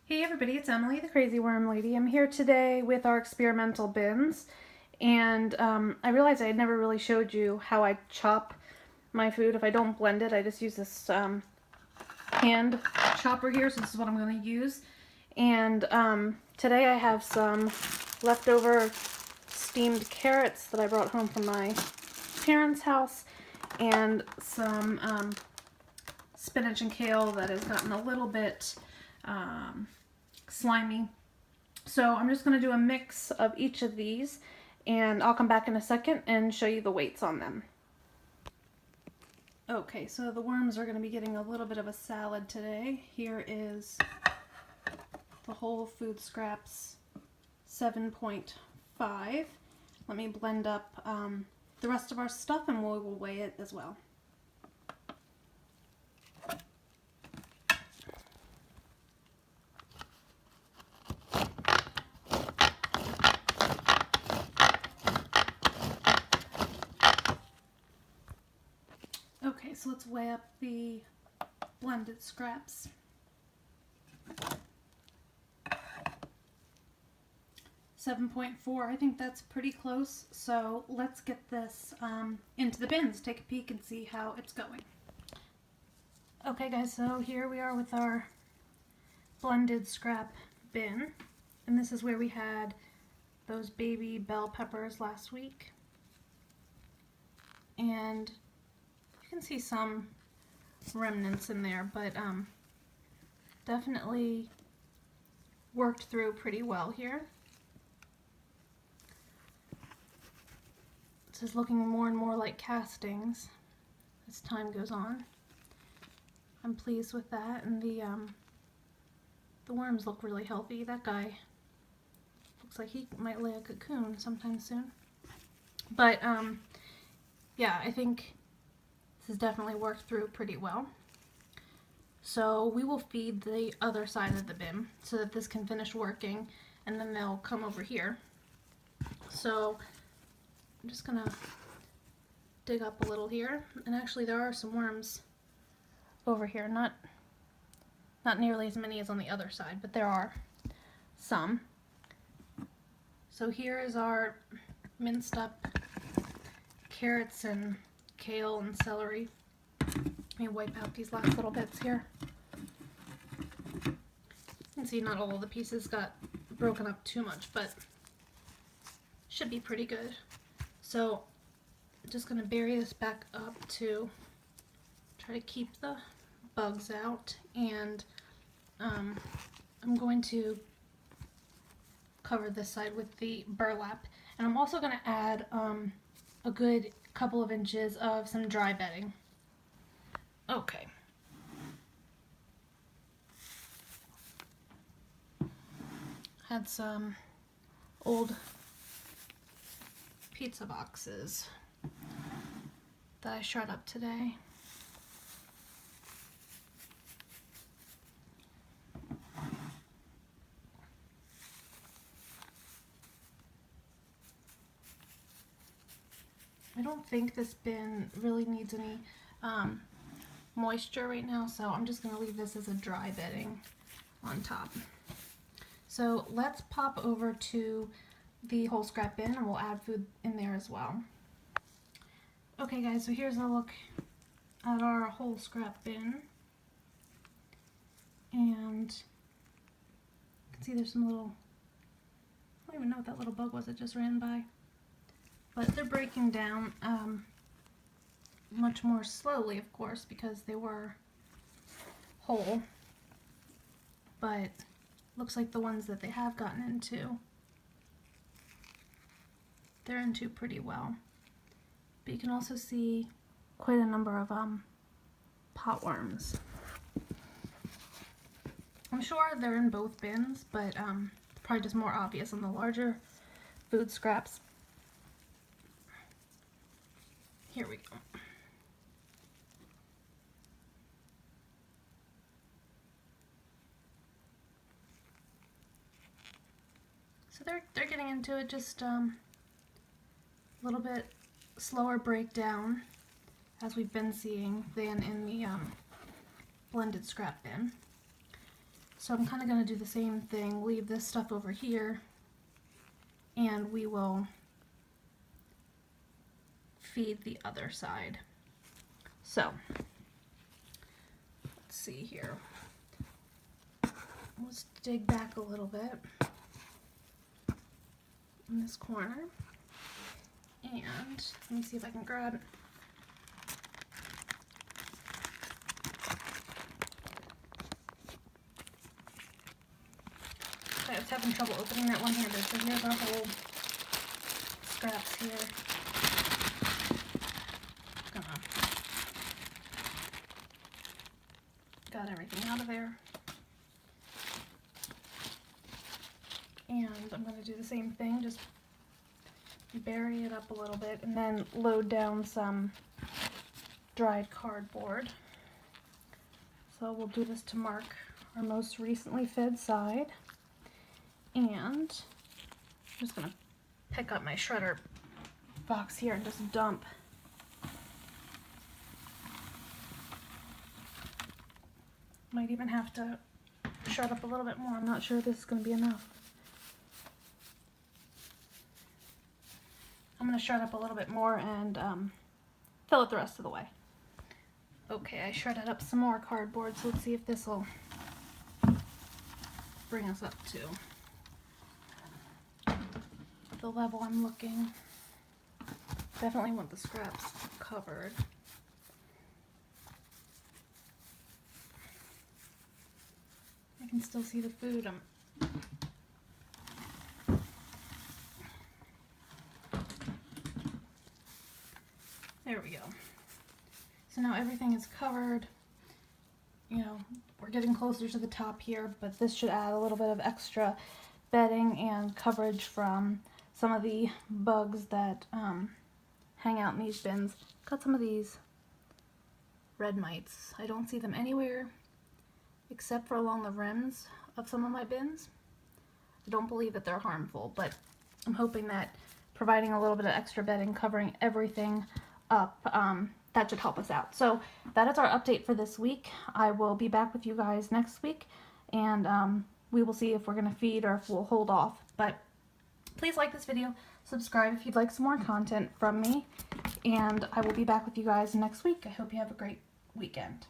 Hey everybody, it's Emily, the Crazy Worm Lady. I'm here today with our experimental bins, and I realized I had never really showed you how I chop my food. If I don't blend it, I just use this hand chopper here, so this is what I'm going to use. And today I have some leftover steamed carrots that I brought home from my parents' house, and some spinach and kale that has gotten a little bit slimy. So I'm just going to do a mix of each of these, and I'll come back in a second and show you the weights on them. Okay, so the worms are going to be getting a little bit of a salad today. Here is the Whole Food Scraps 7.5. Let me blend up the rest of our stuff and we will weigh it as well. Okay, so let's weigh up the blended scraps. 7.4, I think that's pretty close, so let's get this into the bins, take a peek and see how it's going. Okay guys, so here we are with our blended scrap bin, and this is where we had those baby bell peppers last week, and you can see some remnants in there, but definitely worked through pretty well here. This is looking more and more like castings as time goes on. I'm pleased with that, and the worms look really healthy. That guy looks like he might lay a cocoon sometime soon. But yeah, I think this has definitely worked through pretty well. So we will feed the other side of the bin so that this can finish working, and then they'll come over here. So I'm just gonna dig up a little here, and actually there are some worms over here, not nearly as many as on the other side, but there are some. So here is our minced up carrots and kale and celery. Let me wipe out these last little bits here. You can see not all of the pieces got broken up too much, but should be pretty good. So I'm just going to bury this back up to try to keep the bugs out, and I'm going to cover this side with the burlap, and I'm also going to add a good couple of inches of some dry bedding. Okay. Had some old pizza boxes that I shred up today. I don't think this bin really needs any moisture right now, so I'm just going to leave this as a dry bedding on top. So let's pop over to the whole scrap bin, and we'll add food in there as well. Okay guys, so here's a look at our whole scrap bin, and you can see there's some little, I don't even know what that little bug was that just ran by, but they're breaking down much more slowly, of course, because they were whole, but looks like the ones that they have gotten into, they're into pretty well. But you can also see quite a number of potworms. I'm sure they're in both bins, but it's probably just more obvious on the larger food scraps. Here we go. So they're getting into it, just a little bit slower breakdown, as we've been seeing, than in the blended scrap bin. So I'm kind of going to do the same thing, leave this stuff over here, and we will feed the other side. So, let's see here. Let's dig back a little bit in this corner. And let me see if I can grab it. I was having trouble opening that one-handed, so here's our whole scraps here. Got everything out of there. And I'm going to do the same thing, just bury it up a little bit and then load down some dried cardboard. So we'll do this to mark our most recently fed side. And I'm just going to pick up my shredder box here and just dump might even have to shred up a little bit more. I'm not sure this is going to be enough. I'm going to shred up a little bit more and fill it the rest of the way. Okay, I shredded up some more cardboard, so let's see if this will bring us up to the level I'm looking. Definitely want the scraps covered. I can still see the food. There we go. So now everything is covered. You know, we're getting closer to the top here, but this should add a little bit of extra bedding and coverage from some of the bugs that hang out in these bins. Got some of these red mites. I don't see them anywhere except for along the rims of some of my bins. I don't believe that they're harmful, but I'm hoping that providing a little bit of extra bedding, covering everything up, that should help us out. So that is our update for this week. I will be back with you guys next week, and we will see if we're going to feed or if we'll hold off. But please like this video, subscribe if you'd like some more content from me, and I will be back with you guys next week. I hope you have a great weekend.